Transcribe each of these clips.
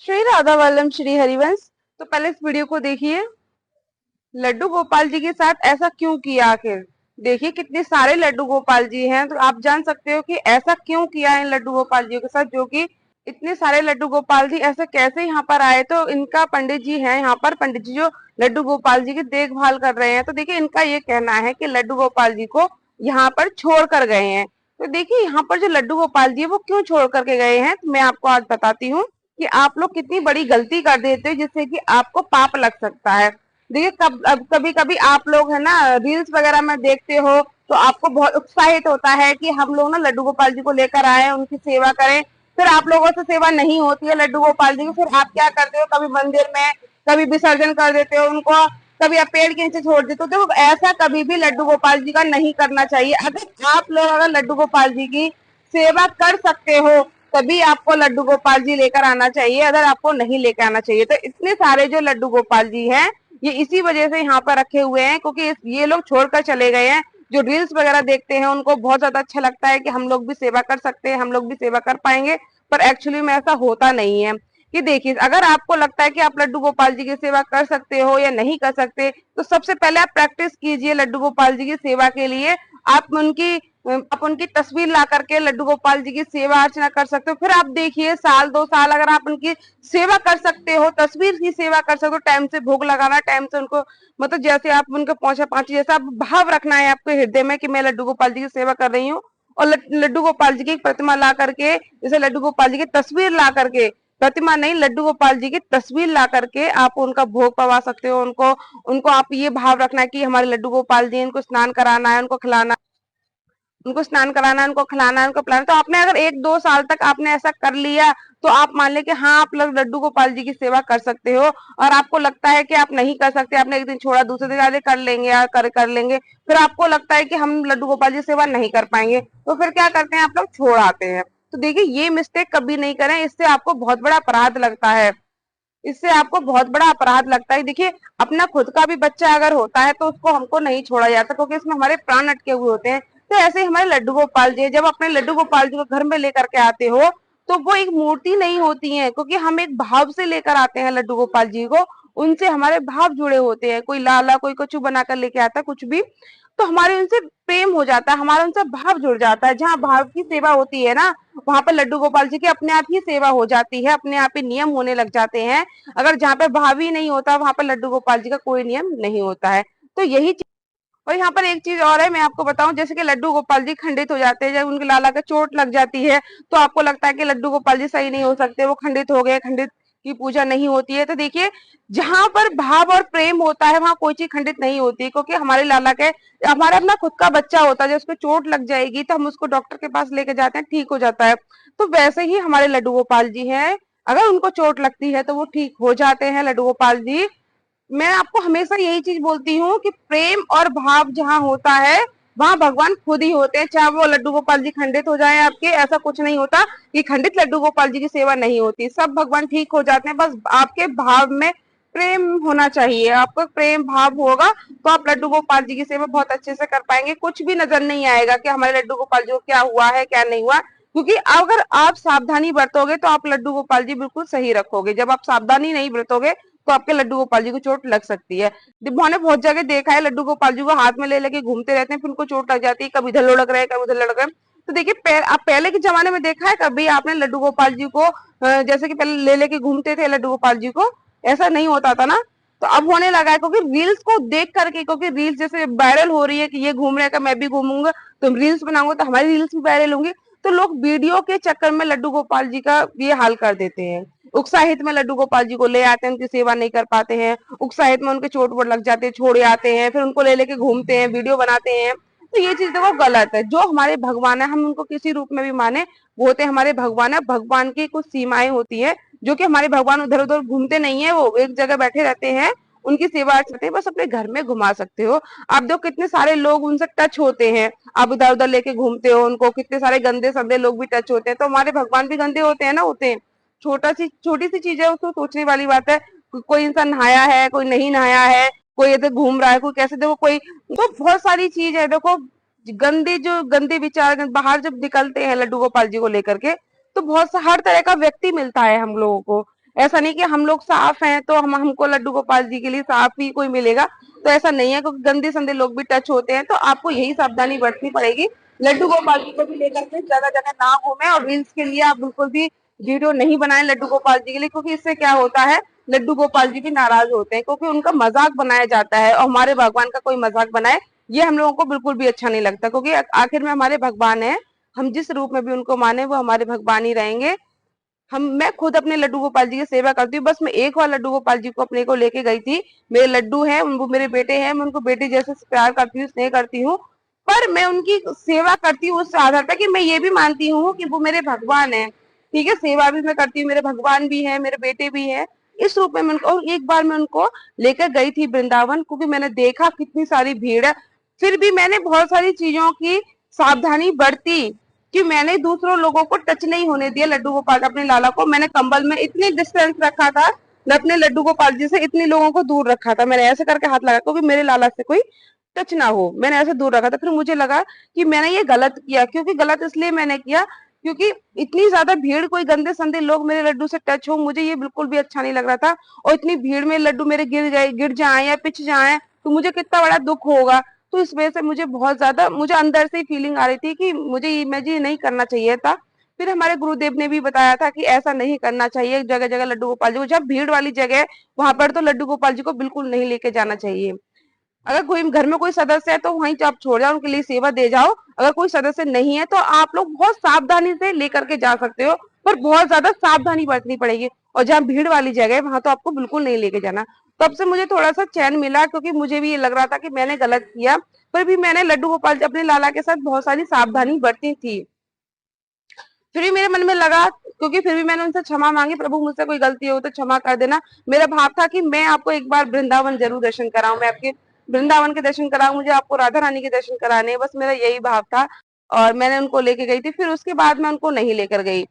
श्री राधा वल्लभ श्री हरिवंश। तो पहले इस वीडियो को देखिए। लड्डू गोपाल जी के साथ ऐसा क्यों किया आखिर? देखिए कितने सारे लड्डू गोपाल जी हैं, तो आप जान सकते हो कि ऐसा क्यों किया इन लड्डू गोपाल जी के साथ, जो कि इतने सारे लड्डू गोपाल जी ऐसे कैसे यहाँ पर आए। तो इनका पंडित जी हैं यहाँ पर, पंडित जी जो लड्डू गोपाल जी की देखभाल कर रहे हैं। तो देखिए इनका ये कहना है कि लड्डू गोपाल जी को यहाँ पर छोड़ कर गए हैं। तो देखिए यहाँ पर जो लड्डू गोपाल जी है वो क्यों छोड़ करके गए हैं, तो मैं आपको आज बताती हूँ कि आप लोग कितनी बड़ी गलती कर देते हो जिससे कि आपको पाप लग सकता है। देखिए कभी कभी आप लोग है ना रील्स वगैरह में देखते हो, तो आपको बहुत उत्साहित होता है कि हम लोग ना लड्डू गोपाल जी को लेकर आए, उनकी सेवा करें। फिर आप लोगों से सेवा नहीं होती है लड्डू गोपाल जी की, फिर आप क्या करते हो, कभी मंदिर में कभी विसर्जन कर देते हो उनको, कभी आप पेड़ के नीचे छोड़ देते हो। तो ऐसा कभी भी लड्डू गोपाल जी का नहीं करना चाहिए। अगर लड्डू गोपाल जी की सेवा कर सकते हो तभी आपको लड्डू गोपाल जी लेकर आना चाहिए, अगर आपको नहीं लेकर आना चाहिए। तो इतने सारे जो लड्डू गोपाल जी हैं ये इसी वजह से यहाँ पर रखे हुए हैं, क्योंकि ये लोग छोड़कर चले गए हैं। जो रील्स वगैरह देखते हैं उनको बहुत ज्यादा अच्छा लगता है कि हम लोग भी सेवा कर सकते हैं, हम लोग भी सेवा कर पाएंगे, पर एक्चुअली में ऐसा होता नहीं है। कि देखिए अगर आपको लगता है कि आप लड्डू गोपाल जी की सेवा कर सकते हो या नहीं कर सकते, तो सबसे पहले आप प्रैक्टिस कीजिए लड्डू गोपाल जी की सेवा के लिए। आप उनकी तस्वीर ला करके लड्डू गोपाल जी की सेवा अर्चना कर सकते हो। फिर आप देखिए साल 2 साल अगर आप उनकी सेवा कर सकते हो, तस्वीर की सेवा कर सकते हो, टाइम से भोग लगाना, टाइम से उनको मतलब जैसे आप उनको पहुंचा पाची जैसा आप भाव रखना है आपके हृदय में कि मैं लड्डू गोपाल जी की सेवा कर रही हूँ। और लड्डू गोपाल जी की प्रतिमा ला करके, जैसे लड्डू गोपाल जी की तस्वीर ला करके, प्रतिमा नहीं लड्डू गोपाल जी की तस्वीर ला करके आप उनका भोग पवा सकते हो। उनको उनको आप ये भाव रखना है कि हमारे लड्डू गोपाल जी, इनको स्नान कराना है, उनको खिलाना, उनको स्नान कराना, उनको खिलाना, उनको पिलाना। तो आपने अगर 1-2 साल तक आपने ऐसा कर लिया, तो आप मान ले कि हाँ आप लोग लड्डू गोपाल जी की सेवा कर सकते हो। और आपको लगता है कि आप नहीं कर सकते, आपने एक दिन छोड़ा, दूसरे दिन आधे कर लेंगे या कर लेंगे, फिर आपको लगता है कि हम लड्डू गोपाल जी की सेवा नहीं कर पाएंगे, तो फिर क्या करते हैं आप लोग, छोड़ आते हैं। तो देखिए ये मिस्टेक कभी नहीं करें, इससे आपको बहुत बड़ा अपराध लगता है। इससे आपको बहुत बड़ा अपराध लगता है। देखिए अपना खुद का भी बच्चा अगर होता है तो उसको हमको नहीं छोड़ा जाता, क्योंकि इसमें हमारे प्राण अटके हुए होते हैं। तो ऐसे ही हमारे लड्डू गोपाल जी, जब अपने लड्डू गोपाल जी को घर में लेकर के आते हो, तो वो एक मूर्ति नहीं होती है, क्योंकि हम एक भाव से लेकर आते हैं लड्डू गोपाल जी को। उनसे हमारे भाव जुड़े होते हैं, कोई लाला कोई कछु बनाकर लेके आता है कुछ भी, तो हमारे उनसे प्रेम हो जाता है, हमारा उनसे भाव जुड़ जाता है। जहाँ भाव की सेवा होती है ना, वहां पर लड्डू गोपाल जी की अपने आप ही सेवा हो जाती है, अपने आप ही नियम होने लग जाते हैं। अगर जहाँ पे भाव ही नहीं होता वहां पर लड्डू गोपाल जी का कोई नियम नहीं होता है। तो यही चीज। और यहाँ पर एक चीज और है, मैं आपको बताऊं, जैसे कि लड्डू गोपाल जी खंडित हो जाते हैं, जब उनके लाला का चोट लग जाती है, तो आपको लगता है कि लड्डू गोपाल जी सही नहीं हो सकते, वो खंडित हो गए, खंडित की पूजा नहीं होती है। तो देखिए जहां पर भाव और प्रेम होता है वहां कोई चीज खंडित नहीं होती, क्योंकि हमारे लाला के, हमारा अपना खुद का बच्चा होता है, जब उसको चोट लग जाएगी तो हम उसको डॉक्टर के पास लेके जाते हैं, ठीक हो जाता है। तो वैसे ही हमारे लड्डू गोपाल जी हैं, अगर उनको चोट लगती है तो वो ठीक हो जाते हैं लड्डू गोपाल जी। मैं आपको हमेशा यही चीज बोलती हूँ कि प्रेम और भाव जहाँ होता है वहां भगवान खुद ही होते हैं। चाहे वो लड्डू गोपाल जी खंडित हो जाए आपके, ऐसा कुछ नहीं होता कि खंडित लड्डू गोपाल जी की सेवा नहीं होती, सब भगवान ठीक हो जाते हैं। बस आपके भाव में प्रेम होना चाहिए, आपको प्रेम भाव होगा तो आप लड्डू गोपाल जी की सेवा बहुत अच्छे से कर पाएंगे। कुछ भी नजर नहीं आएगा कि हमारे लड्डू गोपाल जी को क्या हुआ है क्या नहीं हुआ, क्योंकि अगर आप सावधानी बरतोगे तो आप लड्डू गोपाल जी बिल्कुल सही रखोगे। जब आप सावधानी नहीं बरतोगे तो आपके लड्डू गोपाल जी को चोट लग सकती है। मैंने बहुत जगह देखा है लड्डू गोपाल जी को हाथ में ले लेके घूमते रहते हैं, फिर उनको चोट लग जाती है, कभी इधर लुढ़क रहे कभी उधर लुढ़क रहे। तो देखिए आप पहले के जमाने में देखा है कभी आपने लड्डू गोपाल जी को जैसे कि पहले ले लेके घूमते थे लड्डू गोपाल जी को, ऐसा नहीं होता था ना। तो अब होने लगा है, क्योंकि रील्स को देख करके, क्योंकि रील्स जैसे वायरल हो रही है कि ये घूम रहे का मैं भी घूमूंगा, तो रील्स बनाऊंगा तो हमारी रील्स भी वायरल होंगी। तो लोग वीडियो के चक्कर में लड्डू गोपाल जी का ये हाल कर देते हैं। उत्साहित में लड्डू गोपाल जी को ले आते हैं, उनकी सेवा नहीं कर पाते हैं, उत्साहित में उनके चोट वोट लग जाते हैं, छोड़े आते हैं, फिर उनको ले लेके घूमते हैं, वीडियो बनाते हैं। तो ये चीज देखो गलत है। जो हमारे भगवान है हम उनको किसी रूप में भी माने, वो होते हैं हमारे भगवान है। भगवान की कुछ सीमाएं होती है, जो कि हमारे भगवान उधर उधर घूमते नहीं है, वो एक जगह बैठे रहते हैं, उनकी सेवा अर्चना बस अपने घर में घुमा सकते हो। आप देखो कितने सारे लोग उनसे टच होते हैं, आप इधर उधर लेके घूमते हो उनको, कितने सारे गंदे संदे लोग भी टच होते हैं। तो हमारे भगवान भी गंदे होते हैं ना, होते हैं। छोटी सी चीज है, उसको सोचने वाली बात है। कोई इंसान नहाया है कोई नहीं नहाया है, कोई इधर घूम रहा है कोई कैसे, देखो कोई, तो बहुत सारी चीज है। देखो गंदे विचार बाहर जब निकलते हैं लड्डू गोपाल जी को लेकर के, तो बहुत सा हर तरह का व्यक्ति मिलता है हम लोगों को। ऐसा नहीं कि हम लोग साफ हैं तो हम हमको लड्डू गोपाल जी के लिए साफ ही कोई मिलेगा, तो ऐसा नहीं है, क्योंकि गंदे संदे लोग भी टच होते हैं, तो आपको यही सावधानी बरतनी पड़ेगी। लड्डू गोपाल जी को भी लेकर के जगह जगह ना घूमे, और रील्स के लिए आप बिल्कुल भी वीडियो नहीं बनाए लड्डू गोपाल जी के लिए, क्योंकि इससे क्या होता है, लड्डू गोपाल जी भी नाराज होते हैं, क्योंकि उनका मजाक बनाया जाता है, और हमारे भगवान का कोई मजाक बनाए ये हम लोगों को बिल्कुल भी अच्छा नहीं लगता, क्योंकि आखिर में हमारे भगवान है, हम जिस रूप में भी उनको माने वो हमारे भगवान ही रहेंगे। मैं खुद अपने लड्डू गोपाल जी की सेवा करती हूँ। बस मैं एक बार लड्डू गोपाल जी को अपने को लेके गई थी, मेरे लड्डू हैं, वो मेरे बेटे हैं, मैं उनको बेटे जैसे प्यार करती हूँ, स्नेह करती हूँ, पर मैं उनकी सेवा करती हूँ उस आधार पर कि मैं ये भी मानती हूँ कि वो मेरे भगवान है। ठीक है, सेवा भी मैं करती हूँ, मेरे भगवान भी है, मेरे बेटे भी है, इस रूप में मैं उनको, और एक बार मैं उनको लेकर गई थी वृंदावन, क्योंकि मैंने देखा कितनी सारी भीड़ है, फिर भी मैंने बहुत सारी चीजों की सावधानी बरती कि मैंने दूसरों लोगों को टच नहीं होने दिया लड्डू गोपाल, अपने लाला को मैंने कंबल में इतनी डिस्टेंस रखा था, मैं अपने लड्डू गोपाल जी से इतनी लोगों को दूर रखा था, मैंने ऐसे करके हाथ लगा क्योंकि मेरे लाला से कोई टच ना हो, मैंने ऐसे दूर रखा था। फिर मुझे लगा कि मैंने ये गलत किया, क्योंकि गलत इसलिए मैंने किया क्योंकि इतनी ज्यादा भीड़, कोई गंदे संदे लोग मेरे लड्डू से टच हो, मुझे ये बिल्कुल भी अच्छा नहीं लग रहा था, और इतनी भीड़ में लड्डू मेरे गिर जाए या पिच जाए तो मुझे कितना बड़ा दुख होगा। तो इस वजह से मुझे बहुत ज्यादा, मुझे अंदर से फीलिंग आ रही थी कि मुझे ये नहीं करना चाहिए था। फिर हमारे गुरुदेव ने भी बताया था कि ऐसा नहीं करना चाहिए, जगह जगह लड्डू गोपाल जी को, जब भीड़ वाली जगह है वहां पर तो लड्डू गोपाल जी को बिल्कुल नहीं लेके जाना चाहिए। अगर कोई घर में कोई सदस्य है तो वहीं आप छोड़ जाओ, उनके लिए सेवा दे जाओ, अगर कोई सदस्य नहीं है तो आप लोग बहुत सावधानी से लेकर के जा सकते हो, पर बहुत ज्यादा सावधानी बरतनी पड़ेगी, और जहाँ भीड़ वाली जगह है वहां तो आपको बिल्कुल नहीं लेके जाना। तब से मुझे थोड़ा सा चैन मिला, क्योंकि मुझे भी ये लग रहा था कि मैंने गलत किया, पर भी मैंने लड्डू गोपाल अपने लाला के साथ बहुत सारी सावधानी बरती थी। फिर भी मेरे मन में लगा, क्योंकि फिर भी मैंने उनसे क्षमा मांगी, प्रभु मुझसे कोई गलती हो तो क्षमा कर देना। मेरा भाव था कि मैं आपको एक बार वृंदावन जरूर दर्शन कराऊं, मैं आपके वृंदावन के दर्शन कराऊं, मुझे आपको राधा रानी के दर्शन कराने हैं, बस मेरा यही भाव था, और मैंने उनको लेके गई थी। फिर उसके बाद मैं उनको नहीं लेकर गई।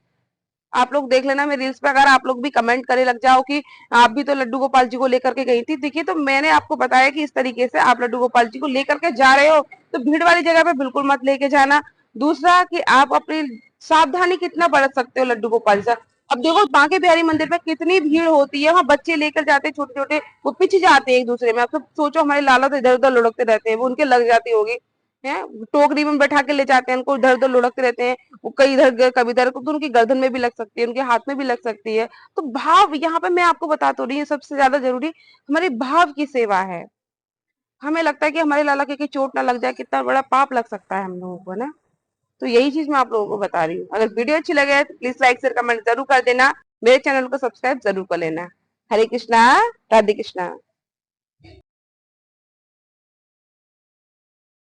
आप लोग देख लेना मेरे रील्स पे, अगर आप लोग भी कमेंट करे लग जाओ कि आप भी तो लड्डू गोपाल जी को लेकर के गई थी, देखिए तो मैंने आपको बताया कि इस तरीके से आप लड्डू गोपाल जी को लेकर के जा रहे हो तो भीड़ वाली जगह पे बिल्कुल मत लेके जाना। दूसरा कि आप अपनी सावधानी कितना बरत सकते हो लड्डू गोपाल जी। अब देखो बांके बिहारी मंदिर पे कितनी भीड़ होती है, वहां बच्चे लेकर जाते हैं छोटे छोटे, वो पिछ जाते हैं एक दूसरे में। आप सब सोचो, हमारे लाला तो इधर उधर लुढ़कते रहते हैं, वो उनके लग जाती होगी है, टोकरी में बैठा के ले जाते हैं उनको, इधर उधर लुढ़कते रहते हैं, वो कई इधर कभी इधर, तो उनकी गर्दन में भी लग सकती है, उनके हाथ में भी लग सकती है। तो भाव यहाँ पे मैं आपको बता तो रही हूँ, सबसे ज्यादा जरूरी हमारे भाव की सेवा है। हमें लगता है कि हमारे लाला के चोट ना लग जाए, कितना बड़ा पाप लग सकता है हम लोगों को ना। तो यही चीज मैं आप लोगों को बता रही हूँ। अगर वीडियो अच्छी लगे तो प्लीज लाइक शेयर कमेंट जरूर कर देना, मेरे चैनल को सब्सक्राइब जरूर कर लेना। हरे कृष्णा, राधे कृष्णा।